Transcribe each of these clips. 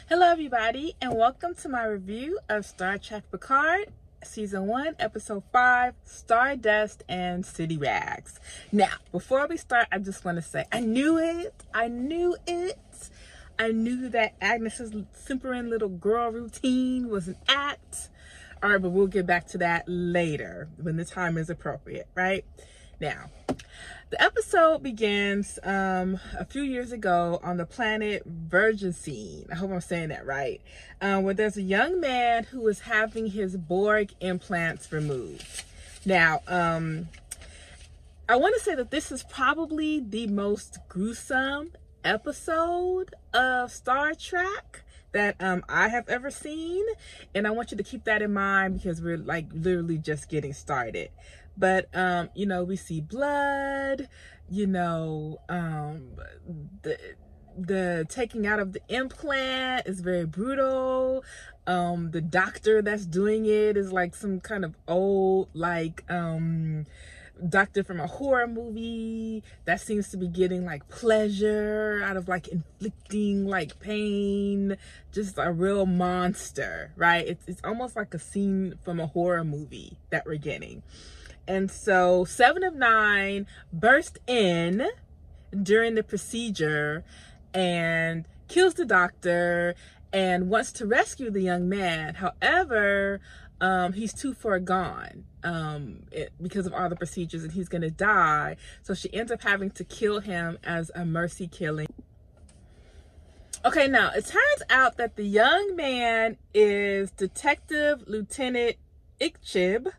Hello everybody, and welcome to my review of Star Trek Picard, Season 1, Episode 5, Stardust and City Rags. Now, before we start, I just want to say, I knew that Agnes's simpering little girl routine was an act. All right, but we'll get back to that later when the time is appropriate, right? Now, the episode begins a few years ago on the planet Virgin. I hope I'm saying that right. Where there's a young man who is having his Borg implants removed. Now, I want to say that this is probably the most gruesome episode of Star Trek that I have ever seen, and I want you to keep that in mind because we're like literally just getting started. But you know, we see blood, you know, the taking out of the implant is very brutal. The doctor that's doing it is like some kind of old like doctor from a horror movie that seems to be getting like pleasure out of like inflicting like pain, just a real monster, right? It's almost like a scene from a horror movie that we're getting. And so Seven of Nine burst in during the procedure and kills the doctor and wants to rescue the young man. However, he's too far gone because of all the procedures, and he's gonna die. So she ends up having to kill him as a mercy killing. Okay, now it turns out that the young man is Detective Lieutenant Icheb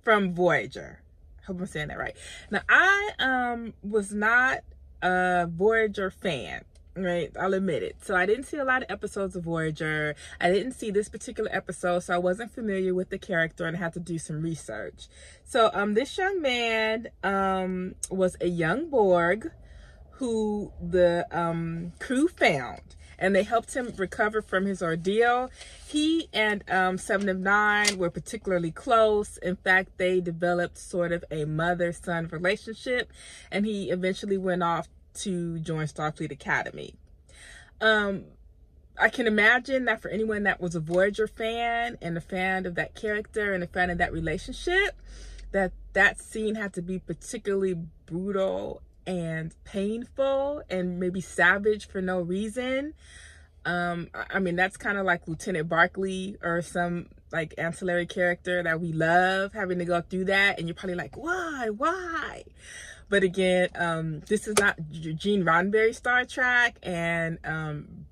from Voyager. I hope I'm saying that right. Now, I was not a Voyager fan, right? I'll admit it. So I didn't see a lot of episodes of Voyager. I didn't see this particular episode, so I wasn't familiar with the character and I had to do some research. So this young man was a young Borg who the crew found, and they helped him recover from his ordeal. He and Seven of Nine were particularly close. In fact, they developed sort of a mother-son relationship, and he eventually went off to join Starfleet Academy. I can imagine that for anyone that was a Voyager fan and a fan of that character and a fan of that relationship, that scene had to be particularly brutal and painful and maybe savage for no reason. I mean, that's kind of like Lieutenant Barclay or some like ancillary character that we love, having to go through that, and you're probably like, why? But again, this is not Gene Roddenberry Star Trek, and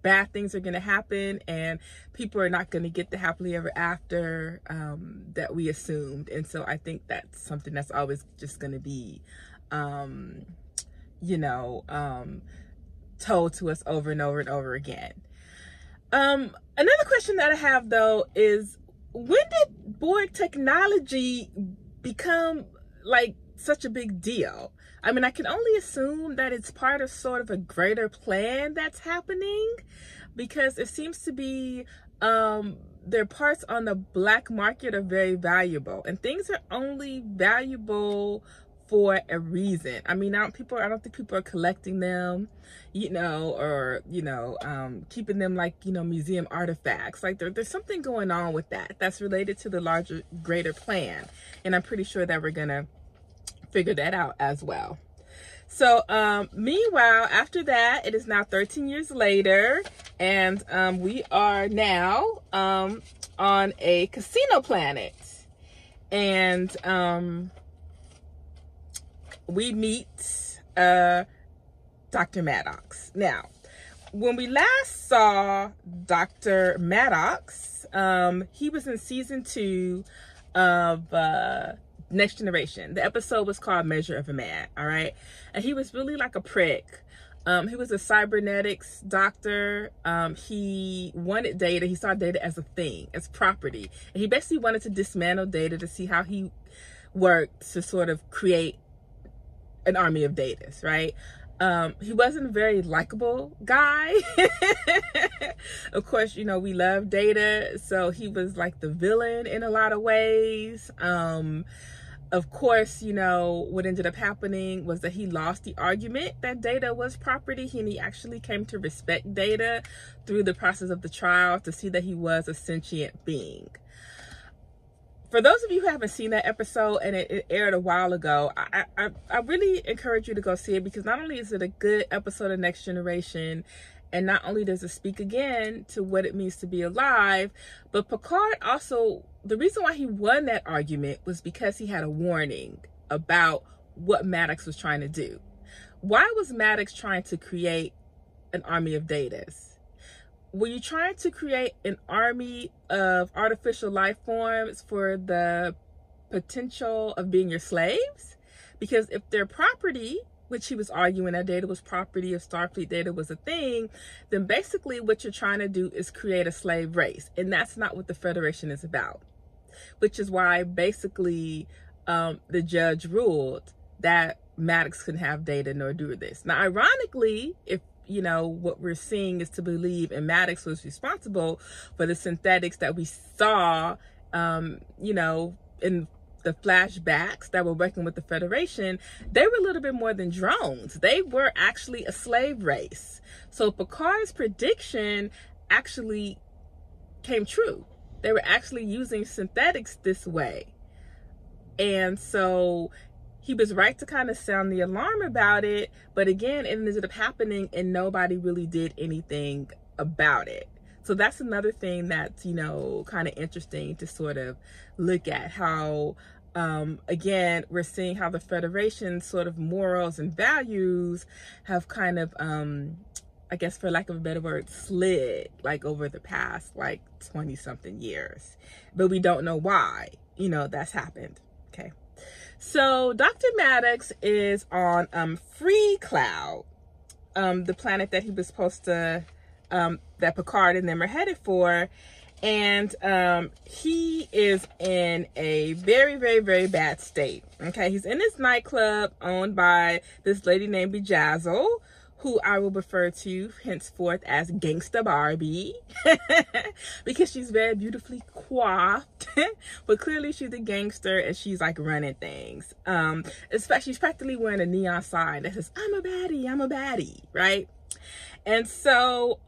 bad things are going to happen, and people are not going to get the happily ever after that we assumed. And so I think that's something that's always just going to be you know, told to us over and over and over again. Another question that I have though is, when did Borg technology become like such a big deal? I mean, I can only assume that it's part of sort of a greater plan that's happening, because it seems to be their parts on the black market are very valuable, and things are only valuable for a reason. I mean, I don't think people are collecting them, you know, or, you know, keeping them like, you know, museum artifacts. Like there's something going on with that that's related to the larger, greater plan. And I'm pretty sure that we're gonna figure that out as well. So, meanwhile, after that, it is now 13 years later, and we are now on a casino planet. And we meet Dr. Maddox. Now, when we last saw Dr. Maddox, he was in season 2 of Next Generation. The episode was called Measure of a Man, all right? And he was really like a prick. He was a cybernetics doctor. He wanted Data. He saw Data as a thing, as property. And he basically wanted to dismantle Data to see how he worked to sort of create an army of Datas, right? He wasn't a very likable guy. Of course, you know, we love Data, so he was like the villain in a lot of ways. Of course, you know, what ended up happening was that he lost the argument that Data was property, and he actually came to respect Data through the process of the trial to see that he was a sentient being. For those of you who haven't seen that episode, and it aired a while ago, I really encourage you to go see it, because not only is it a good episode of Next Generation, and not only does it speak again to what it means to be alive, but Picard also, the reason why he won that argument was because he had a warning about what Maddox was trying to do. Why was Maddox trying to create an army of Datas? Were you trying to create an army of artificial life forms for the potential of being your slaves? Because if they're property, which he was arguing that Data was property, if Starfleet Data was a thing, then basically what you're trying to do is create a slave race. And that's not what the Federation is about. Which is why basically the judge ruled that Maddox couldn't have Data nor do this. Now, ironically, if you know, what we're seeing is to believe and Maddox was responsible for the synthetics that we saw, you know, in the flashbacks that were working with the Federation, they were a little bit more than drones. They were actually a slave race. So Picard's prediction actually came true. They were actually using synthetics this way. And so he was right to kind of sound the alarm about it, but again, it ended up happening and nobody really did anything about it. So that's another thing that's, you know, kind of interesting to sort of look at how, again, we're seeing how the Federation's sort of morals and values have kind of, I guess for lack of a better word, slid like over the past like 20 something years, but we don't know why, you know, that's happened. Okay. So Dr. Maddox is on Free Cloud, the planet that he was supposed to, that Picard and them are headed for. And he is in a very, very, very bad state. Okay, he's in this nightclub owned by this lady named Bejazzle, who I will refer to henceforth as Gangsta Barbie, because she's very beautifully coiffed, but clearly she's a gangster and she's like running things. She's practically wearing a neon sign that says, I'm a baddie, right? And so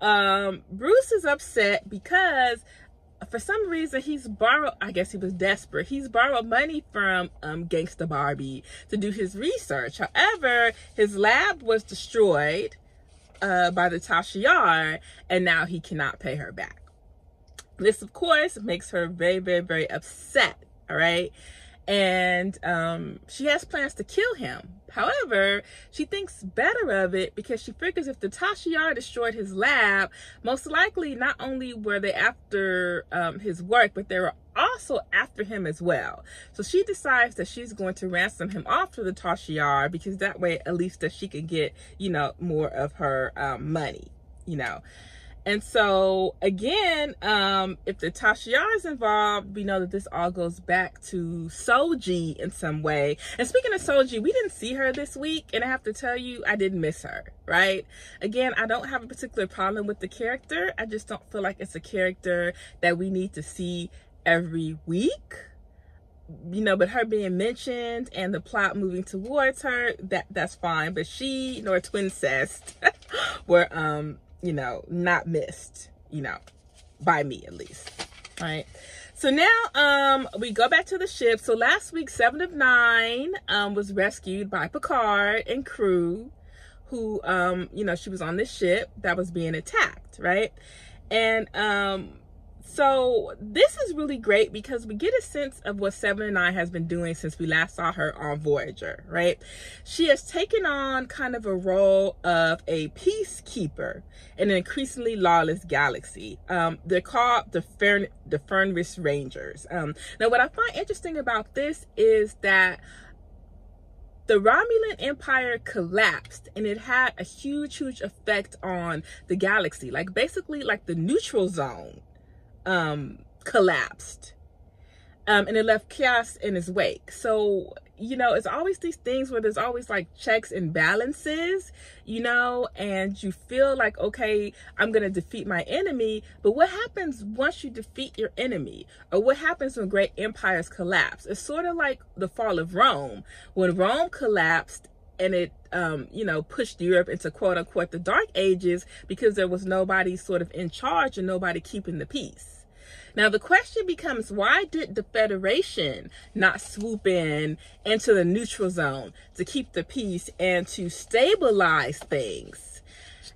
Bruce is upset because for some reason he's borrowed, I guess he was desperate, he's borrowed money from Gangsta Barbie to do his research. However, his lab was destroyed by the Tasha Yar, and now he cannot pay her back. This, of course, makes her very, very, very upset, all right? And she has plans to kill him. However, she thinks better of it because she figures if the Tasha Yar destroyed his lab, most likely not only were they after his work, but they were also after him as well. So she decides that she's going to ransom him off to the Tasha Yar, because that way at least that she can get, you know, more of her money, you know. And so again, if the Tasha Yar is involved, we know that this all goes back to Soji in some way. And speaking of Soji, we didn't see her this week, and I have to tell you, I didn't miss her, right? Again, I don't have a particular problem with the character. I just don't feel like it's a character that we need to see every week. You know, but her being mentioned and the plot moving towards her, that's fine. But she nor Twincest were you know, not missed, you know, by me at least. All right. So now we go back to the ship. So last week, 7 of 9 was rescued by Picard and crew, who you know, she was on this ship that was being attacked, right? And so this is really great because we get a sense of what 7 of 9 has been doing since we last saw her on Voyager, right? She has taken on kind of a role of a peacekeeper in an increasingly lawless galaxy. They're called the Fenris Rangers. Now, what I find interesting about this is that the Romulan Empire collapsed, and it had a huge, huge effect on the galaxy. Like basically like the neutral zone collapsed. And it left chaos in his wake. So, you know, it's always these things where there's always like checks and balances, you know, and you feel like, okay, I'm going to defeat my enemy. But what happens once you defeat your enemy? Or what happens when great empires collapse? It's sort of like the fall of Rome. When Rome collapsed, and it, you know, pushed Europe into quote unquote the Dark Ages because there was nobody sort of in charge and nobody keeping the peace. Now, the question becomes, why did the Federation not swoop in into the neutral zone to keep the peace and to stabilize things?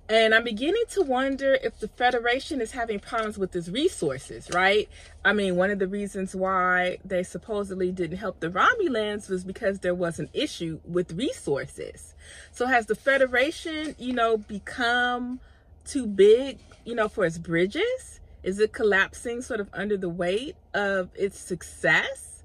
And I'm beginning to wonder if the Federation is having problems with its resources, right? I mean, one of the reasons why they supposedly didn't help the Romulans was because there was an issue with resources. So has the Federation, you know, become too big, you know, for its bridges? Is it collapsing sort of under the weight of its success?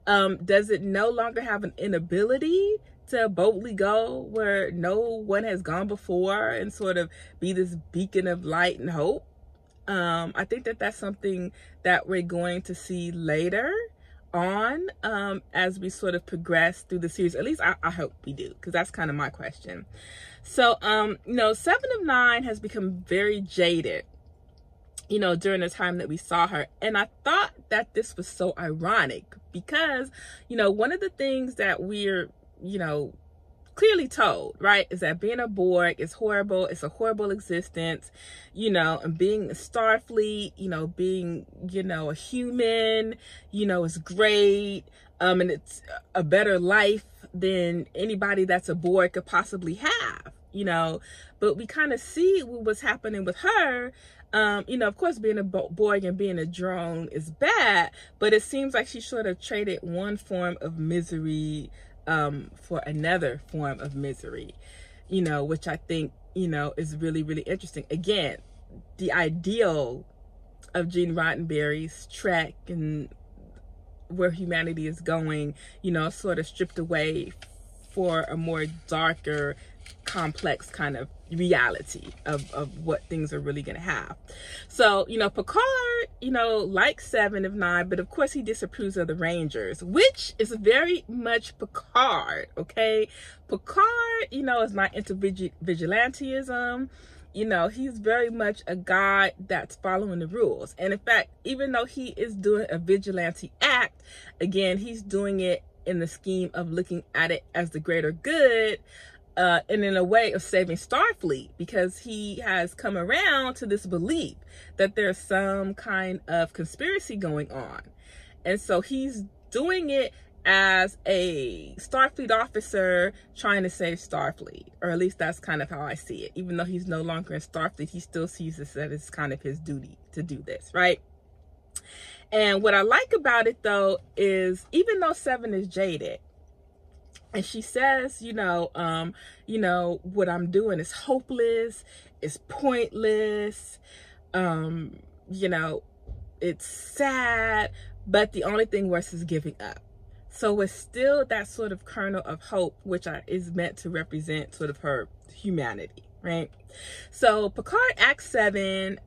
Does it no longer have an inability to boldly go where no one has gone before and sort of be this beacon of light and hope? I think that that's something that we're going to see later on as we sort of progress through the series. At least I hope we do, because that's kind of my question. So, you know, 7 of 9 has become very jaded, you know, during the time that we saw her. And I thought that this was so ironic because, you know, one of the things that we're, you know, clearly told, right, is that being a Borg is horrible. It's a horrible existence, you know, and being a Starfleet, you know, being, you know, a human, you know, is great. And it's a better life than anybody that's a Borg could possibly have, you know. But we kind of see what's happening with her. You know, of course, being a Borg and being a drone is bad, but it seems like she sort of traded one form of misery for another form of misery, you know, which I think, you know, is really, really interesting. Again, the ideal of Gene Roddenberry's Trek and where humanity is going, you know, sort of stripped away for a more darker, complex kind of reality of what things are really going to have. So, you know, Picard, you know, likes 7 of 9, but of course he disapproves of the Rangers, which is very much Picard, okay? Picard, you know, is not into vigilantism. You know, he's very much a guy that's following the rules. And in fact, even though he is doing a vigilante act, again, he's doing it in the scheme of looking at it as the greater good, and in a way of saving Starfleet, because he has come around to this belief that there's some kind of conspiracy going on. And so he's doing it as a Starfleet officer trying to save Starfleet, or at least that's kind of how I see it. Even though he's no longer in Starfleet, he still sees this as it's kind of his duty to do this, right? And what I like about it, though, is even though 7 is jaded, and she says, you know, what I'm doing is hopeless, it's pointless, you know, it's sad, but the only thing worse is giving up. So it's still that sort of kernel of hope, which is meant to represent sort of her humanity, right? So Picard asks 7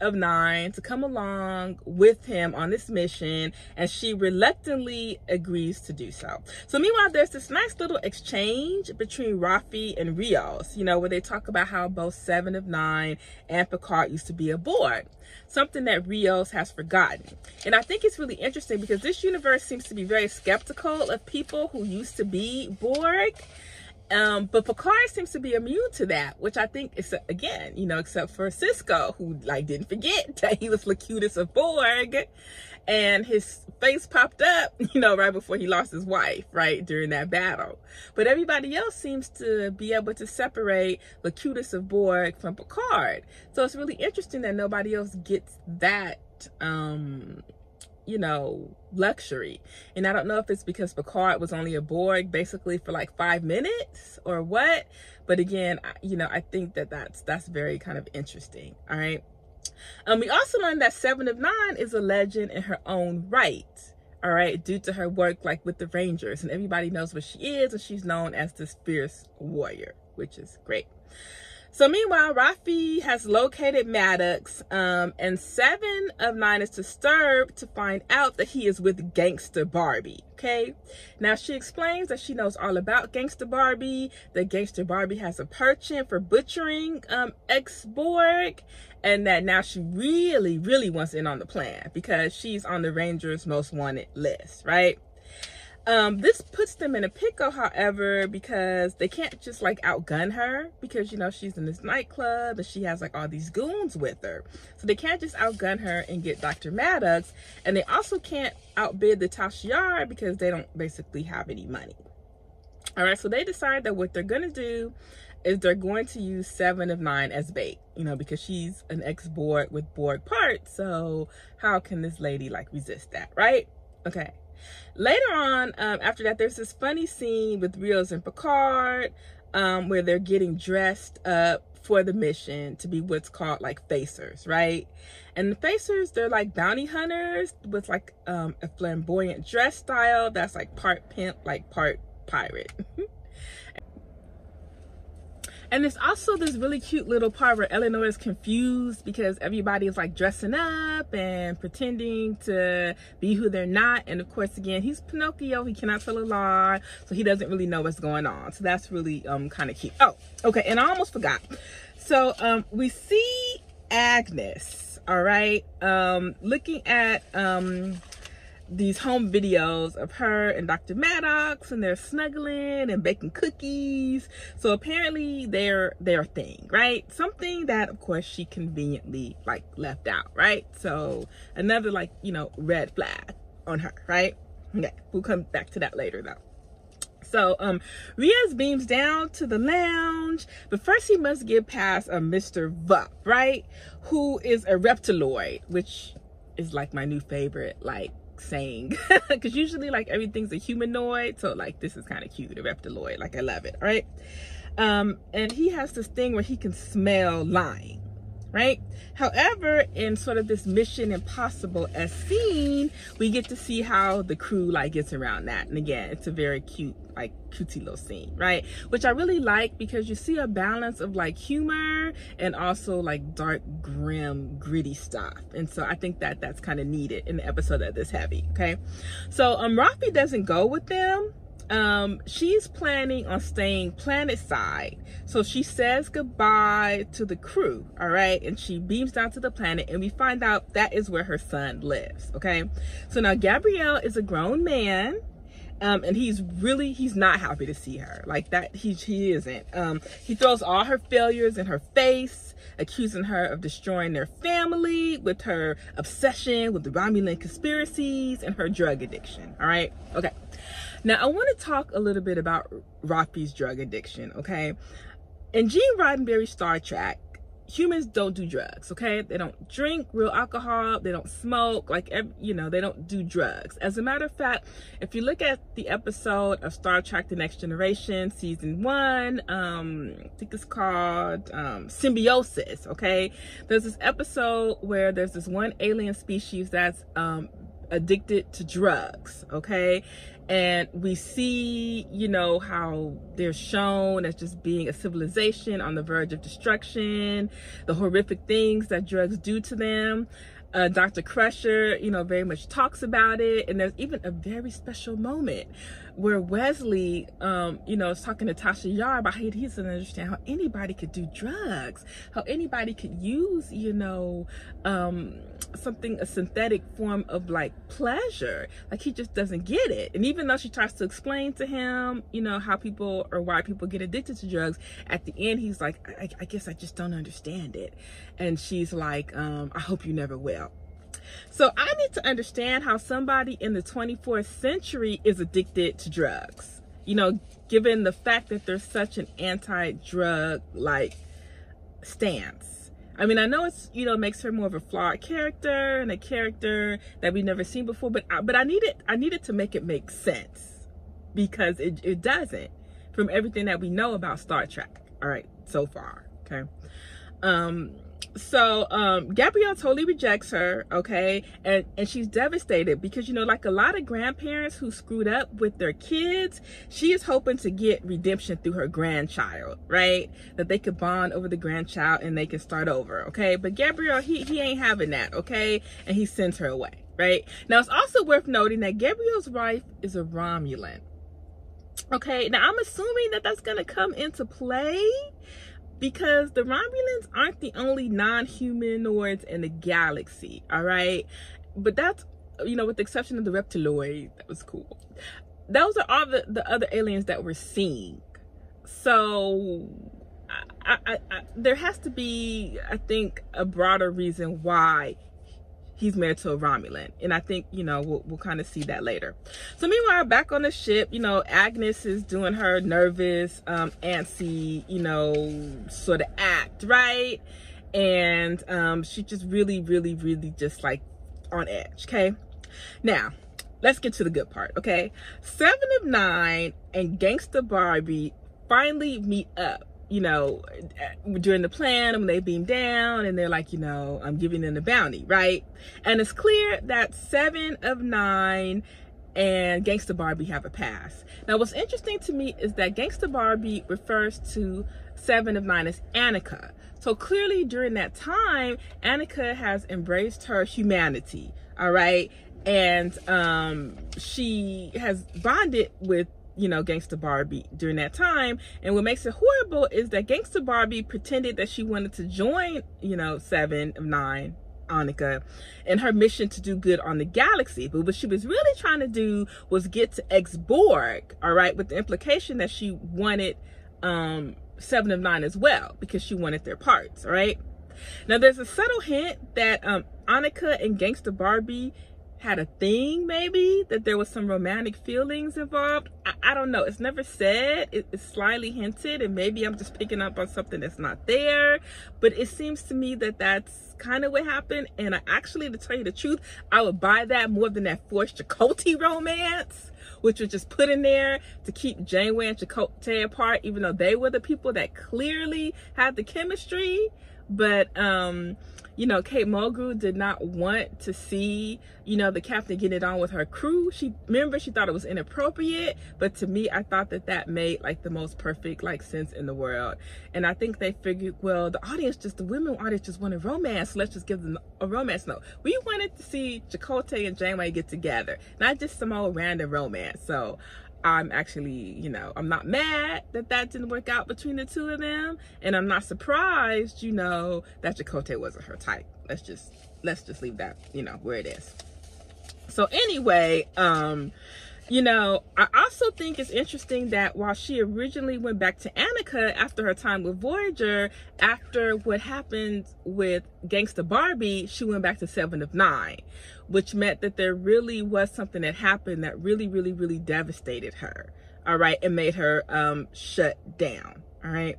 of 9 to come along with him on this mission, and she reluctantly agrees to do so. So meanwhile, there's this nice little exchange between Raffi and Rios, you know, where they talk about how both 7 of 9 and Picard used to be aboard, something that Rios has forgotten. And I think it's really interesting because this universe seems to be very skeptical of people who used to be Borg. But Picard seems to be immune to that, which I think is, again, you know, except for Sisko, who like didn't forget that he was Locutus of Borg, and his face popped up, you know, right before he lost his wife, right, during that battle. But everybody else seems to be able to separate Locutus of Borg from Picard. So it's really interesting that nobody else gets that, you know, luxury. And I don't know if it's because Picard was only a Borg basically for like 5 minutes or what, but again, you know, I think that that's very kind of interesting. All right. We also learned that 7 of 9 is a legend in her own right. All right, due to her work like with the Rangers, and everybody knows what she is, and she's known as this fierce warrior, which is great. So meanwhile, Rafi has located Maddox, and 7 of 9 is disturbed to find out that he is with Gangster Barbie. Okay, now she explains that she knows all about Gangster Barbie, that Gangster Barbie has a penchant for butchering ex-Borg, and that now she really wants in on the plan because she's on the Rangers' most wanted list, right? This puts them in a pickle, however, because they can't just like outgun her because, you know, she's in this nightclub and she has like all these goons with her. So they can't just outgun her and get Dr. Maddox. And they also can't outbid the Tasha Yar because they don't basically have any money. All right, so they decide that what they're going to do is they're going to use 7 of 9 as bait, you know, because she's an ex-Borg with Borg parts. So how can this lady like resist that, right? Okay. Later on, after that, there's this funny scene with Rios and Picard where they're getting dressed up for the mission to be what's called like facers, right? And the facers, they're like bounty hunters with like a flamboyant dress style that's like part pimp, like part pirate. And there's also this really cute little part where Eleanor is confused because everybody is like dressing up and pretending to be who they're not. And of course, again, he's Pinocchio. He cannot tell a lie. So he doesn't really know what's going on. So that's really kind of cute. Oh, okay. And I almost forgot. So we see Agnes, all right, looking at these home videos of her and Dr. Maddox, and they're snuggling and baking cookies. So apparently they're a thing, right? Something that of course she conveniently like left out, right? So another like, you know, red flag on her, right? Okay, we'll come back to that later though. So Rios beams down to the lounge, but first he must get past Mr. Vup, right? Who is a reptiloid, which is like my new favorite like saying, because usually like everything's a humanoid, so like this is kind of cute, a reptiloid, like I love it, right? And he has this thing where he can smell lying, right? However, in sort of this Mission Impossible as scene, we get to see how the crew like gets around that. And again, it's a very cute, like cutesy little scene, right? Which I really like because you see a balance of like humor and also like dark, grim, gritty stuff. And so I think that that's kind of needed in an episode that this heavy, okay? So Rafi doesn't go with them. She's planning on staying planet side. So she says goodbye to the crew, all right? And she beams down to the planet and we find out that is where her son lives, okay? So now Gabriel is a grown man. And he's not happy to see her like that. He isn't. He throws all her failures in her face, accusing her of destroying their family with her obsession with the Romulan conspiracies and her drug addiction. All right. Okay. Now I want to talk a little bit about Rafi's drug addiction. Okay. In Gene Roddenberry's Star Trek, humans don't do drugs, okay? They don't drink real alcohol, they don't smoke, like, you know, they don't do drugs. As a matter of fact, if you look at the episode of Star Trek The Next Generation, season 1, I think it's called Symbiosis, okay? There's this episode where there's this one alien species that's addicted to drugs, okay? And we see, you know, how they're shown as just being a civilization on the verge of destruction, the horrific things that drugs do to them. Dr. Crusher, you know, very much talks about it. And there's even a very special moment where Wesley, you know, is talking to Tasha Yar about how he doesn't understand how anybody could do drugs, how anybody could use, you know, a synthetic form of like pleasure. Like he just doesn't get it. And even though she tries to explain to him, you know, how people or why people get addicted to drugs, at the end he's like, I guess I just don't understand it. And she's like, I hope you never will. So I need to understand how somebody in the 24th century is addicted to drugs, you know, given the fact that there's such an anti-drug like stance. I mean, I know it's, you know, makes her more of a flawed character and a character that we've never seen before, but I needed to make it make sense, because it doesn't, from everything that we know about Star Trek, all right, so far, okay? So Gabrielle totally rejects her, okay, and she's devastated because, you know, like a lot of grandparents who screwed up with their kids, she is hoping to get redemption through her grandchild, right? That they could bond over the grandchild and they can start over, okay? But Gabrielle, he ain't having that, okay, and he sends her away, right? Now it's also worth noting that Gabrielle's wife is a Romulan. Okay, now I'm assuming that that's gonna come into play, because the Romulans aren't the only non-humanoids in the galaxy, all right? But that's, you know, with the exception of the Reptiloid, that was cool. Those are all the other aliens that we're seeing. So there has to be, I think, a broader reason why he's married to a Romulan, and I think, you know, we'll kind of see that later. So meanwhile, back on the ship, you know, Agnes is doing her nervous, antsy, you know, sort of act, right? And she just really just like on edge. Okay, now let's get to the good part. Okay, 7 of 9 and Gangsta Barbie finally meet up, you know, during the plan, when they beam down and they're like, you know, I'm giving them the bounty, right? And it's clear that 7 of 9 and Gangsta Barbie have a pass. Now, what's interesting to me is that Gangsta Barbie refers to 7 of 9 as Annika. So clearly during that time, Annika has embraced her humanity, all right? And she has bonded with, you know, Gangsta Barbie during that time. And what makes it horrible is that Gangsta Barbie pretended that she wanted to join, you know, 7 of 9, Annika, in her mission to do good on the galaxy. But what she was really trying to do was get to X-Borg, all right, with the implication that she wanted 7 of 9 as well, because she wanted their parts, all right? Now, there's a subtle hint that Annika and Gangsta Barbie had a thing, maybe, that there was some romantic feelings involved. I don't know. It's never said. It's slightly hinted, and maybe I'm just picking up on something that's not there. But it seems to me that that's kind of what happened. And I actually, to tell you the truth, I would buy that more than that forced Chakotay romance, which was just put in there to keep Janeway and Chakotay apart, even though they were the people that clearly had the chemistry. But you know, Kate Mulgrew did not want to see, you know, the captain getting it on with her crew. She thought it was inappropriate, but to me, I thought that that made like the most perfect like sense in the world. And I think they figured, well, the women audience just wanted romance, so let's just give them a romance note. We wanted to see Chakotay and Janeway get together, not just some old random romance. So I'm actually, you know, I'm not mad that that didn't work out between the two of them, and I'm not surprised, you know, that Chakotay wasn't her type. Let's just leave that, you know, where it is. So anyway, you know, I also think it's interesting that while she originally went back to Annika after her time with Voyager, after what happened with Gangsta Barbie, she went back to 7 of 9, which meant that there really was something that happened that really devastated her, all right, and made her shut down, all right?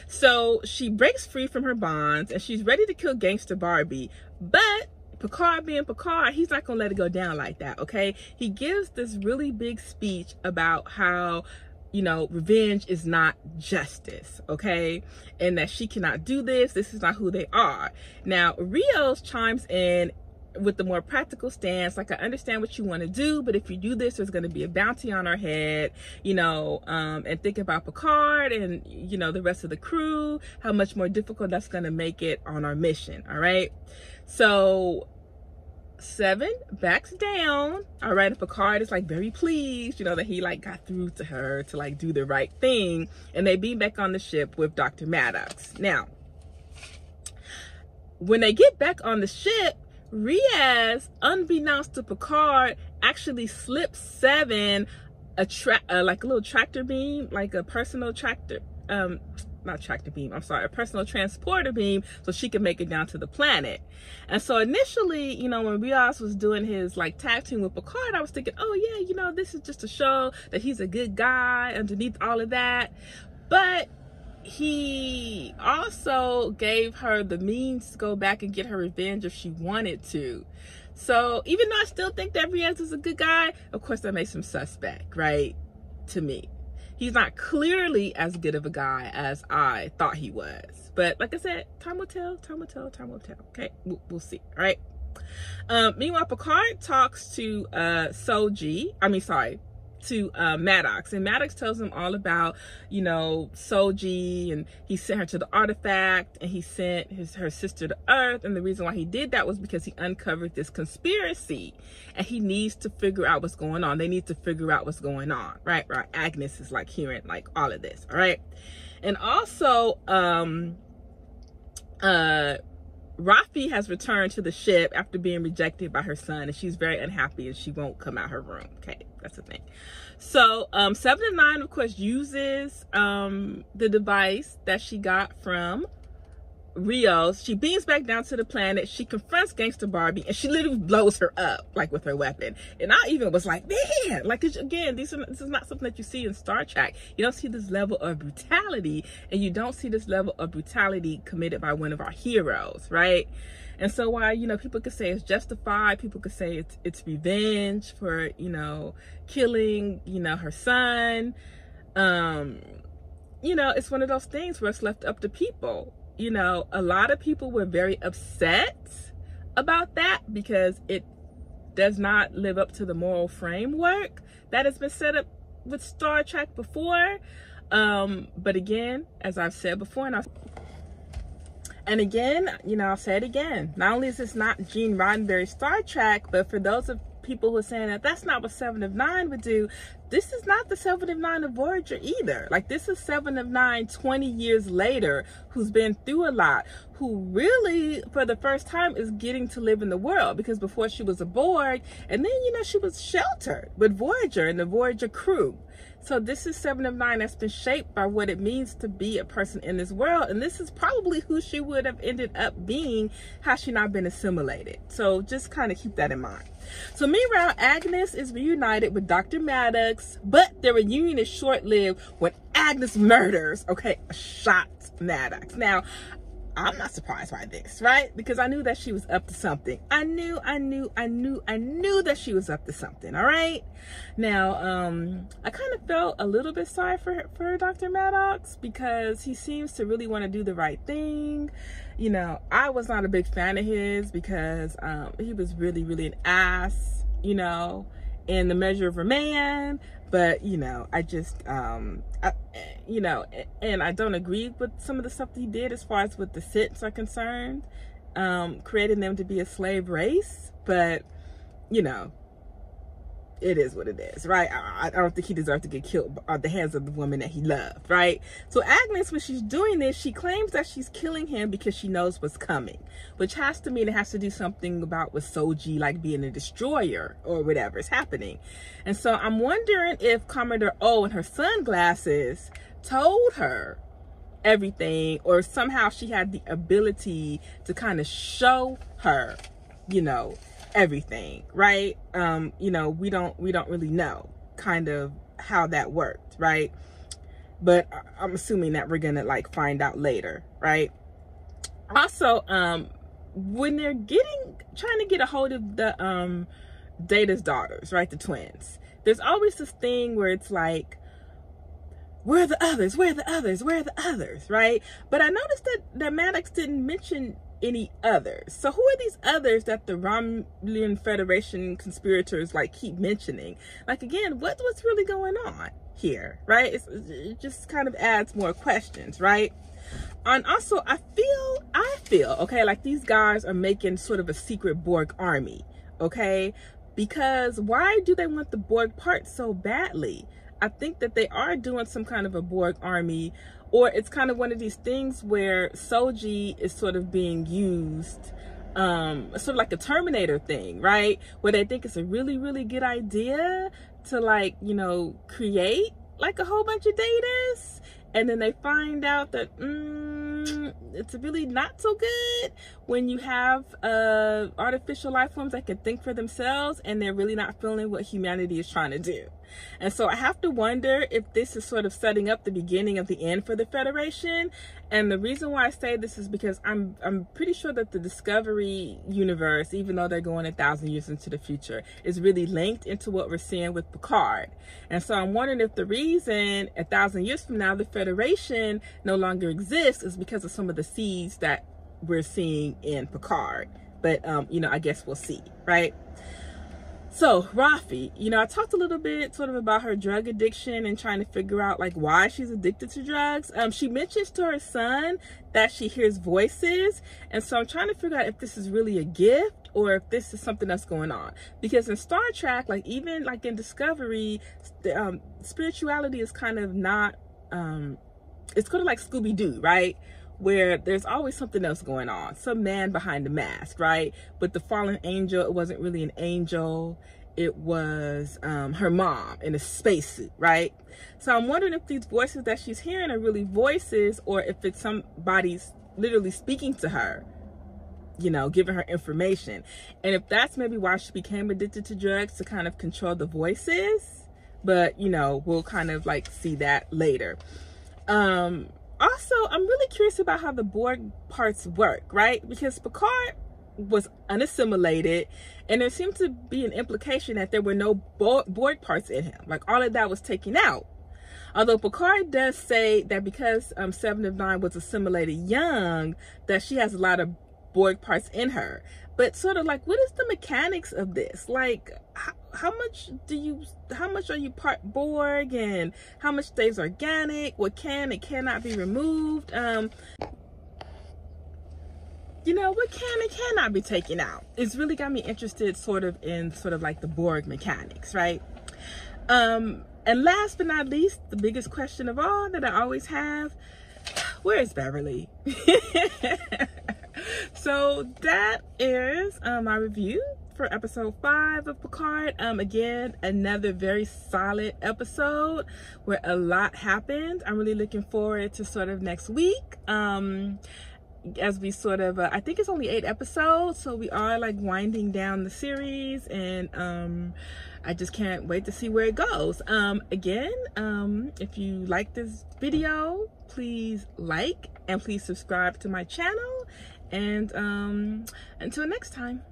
So she breaks free from her bonds and she's ready to kill Gangsta Barbie, but Picard being Picard, he's not gonna let it go down like that, okay? He gives this really big speech about how, you know, revenge is not justice, okay? And that she cannot do this. This is not who they are. Now, Rios chimes in with the more practical stance, like, I understand what you want to do, but if you do this, there's going to be a bounty on our head, you know, and think about Picard and, you know, the rest of the crew, how much more difficult that's going to make it on our mission, all right? So 7 backs down, all right, and Picard is like very pleased, you know, that he like got through to her to like do the right thing, and they beam back on the ship with Dr. Maddox. Now, when they get back on the ship, Riaz, unbeknownst to Picard, actually slips 7 like a little tractor beam, like a personal tractor, not tractor beam, I'm sorry, a personal transporter beam, so she can make it down to the planet. And so initially, you know, when Riaz was doing his like tag team with Picard, I was thinking, oh yeah, you know, this is just to show that he's a good guy underneath all of that. But he also gave her the means to go back and get her revenge if she wanted to. So even though I still think that Riaz is a good guy, of course that makes him suspect, right? To me. he's not clearly as good of a guy as I thought he was. But like I said, time will tell, time will tell, time will tell. Okay, we'll see. All right. Meanwhile, Picard talks to Maddox, and Maddox tells him all about, you know, Soji, and he sent her to the artifact, and he sent her sister to Earth, and the reason why he did that was because he uncovered this conspiracy, and he needs to figure out what's going on. They need to figure out what's going on, right? Agnes is like hearing like all of this, all right? And also, Rafi has returned to the ship after being rejected by her son, and she's very unhappy, and she won't come out her room. Okay, that's the thing. So 7 of 9, of course, uses the device that she got from Rios. She beams back down to the planet. She confronts Gangster Barbie, and she literally blows her up like with her weapon. And I even was like, man, like, again, this is not something that you see in Star Trek. You don't see this level of brutality, and you don't see this level of brutality committed by one of our heroes, right? And so while, you know, people could say it's justified, people could say it's revenge for, you know, killing, you know, her son, you know, it's one of those things where it's left up to people. You know, a lot of people were very upset about that because it does not live up to the moral framework that has been set up with Star Trek before. But again, as I've said before, and again, you know, I'll say it again. Not only is this not Gene Roddenberry Star Trek, but for those of people who are saying that that's not what 7 of 9 would do, this is not the 7 of 9 of Voyager either. Like, this is 7 of 9 20 years later, who's been through a lot, who really for the first time is getting to live in the world, because before she was a Borg, and then, you know, she was sheltered with Voyager and the Voyager crew. So this is 7 of 9 that's been shaped by what it means to be a person in this world. And this is probably who she would have ended up being had she not been assimilated. So just kind of keep that in mind. So meanwhile, Agnes is reunited with Dr. Maddox, but their reunion is short-lived when Agnes murders, shot Maddox. Now, I'm not surprised by this, right? Because I knew that she was up to something. I knew that she was up to something, all right? Now, I kind of felt a little bit sorry for Dr. Maddox, because he seems to really want to do the right thing. You know, I was not a big fan of his because he was really, really an ass, you know, in The Measure of a Man. But, you know, I just, you know, and I don't agree with some of the stuff that he did as far as with the Siths are concerned, creating them to be a slave race. But, you know, it is what it is, right? I don't think he deserved to get killed at the hands of the woman that he loved, right? So Agnes, when she's doing this, she claims that she's killing him because she knows what's coming, which has to mean it has to do something about with Soji, like being a destroyer or whatever is happening. And so I'm wondering if Commodore O and her sunglasses told her everything, or somehow she had the ability to kind of show her, you know, everything, right? You know, we don't really know kind of how that worked, right? But I'm assuming that we're gonna like find out later, right? Also, when they're trying to get a hold of the Data's daughters, right, the twins, there's always this thing where it's like, where are the others? Where are the others? Where are the others? Right? But I noticed that Maddox didn't mention any others. So who are these others that the Romulan Federation conspirators like keep mentioning? Like, again, what's really going on here, right? It just kind of adds more questions, right? And also, I feel, okay, like these guys are making sort of a secret Borg army, okay? Because why do they want the Borg parts so badly? I think that they are doing some kind of a Borg army, or it's kind of one of these things where Soji is sort of being used, sort of like a Terminator thing, right? Where they think it's a really, really good idea to, like, you know, create like a whole bunch of Datas, and then they find out that it's really not so good when you have artificial life forms that can think for themselves and they're really not feeling what humanity is trying to do. And so I have to wonder if this is sort of setting up the beginning of the end for the Federation. And the reason why I say this is because I'm pretty sure that the Discovery universe, even though they're going 1,000 years into the future, is really linked into what we're seeing with Picard. And so I'm wondering if the reason 1,000 years from now the Federation no longer exists is because of some of the seeds that we're seeing in Picard. But you know, I guess we'll see, right? So Raffi, you know, I talked a little bit sort of about her drug addiction and trying to figure out like why she's addicted to drugs. She mentions to her son that she hears voices. And so I'm trying to figure out if this is really a gift or if this is something that's going on. Because in Star Trek, like even like in Discovery, spirituality is kind of not, it's kind of like Scooby-Doo, right? Where there's always something else going on, some man behind the mask, right? But the fallen angel, it wasn't really an angel, it was her mom in a spacesuit, right? So I'm wondering if these voices that she's hearing are really voices or if it's somebody's literally speaking to her, you know, giving her information. And if that's maybe why she became addicted to drugs, to kind of control the voices. But, you know, we'll kind of like see that later. Also, I'm really curious about how the Borg parts work, right? Because Picard was unassimilated, and there seemed to be an implication that there were no Borg parts in him. Like, all of that was taken out. Although Picard does say that because Seven of Nine was assimilated young, that she has a lot of Borg parts in her. But sort of like, what is the mechanics of this? Like, how much are you part Borg, and how much stays organic? What can and cannot be removed? You know, what can and cannot be taken out? It's really got me interested sort of in sort of like the Borg mechanics, right? And last but not least, the biggest question of all that I always have, where is Beverly? So that is my review for episode 5 of Picard. Again, another very solid episode where a lot happened. I'm really looking forward to sort of next week. As we sort of, I think it's only 8 episodes, so we are like winding down the series, and I just can't wait to see where it goes. Again, if you like this video, please like and please subscribe to my channel, and until next time.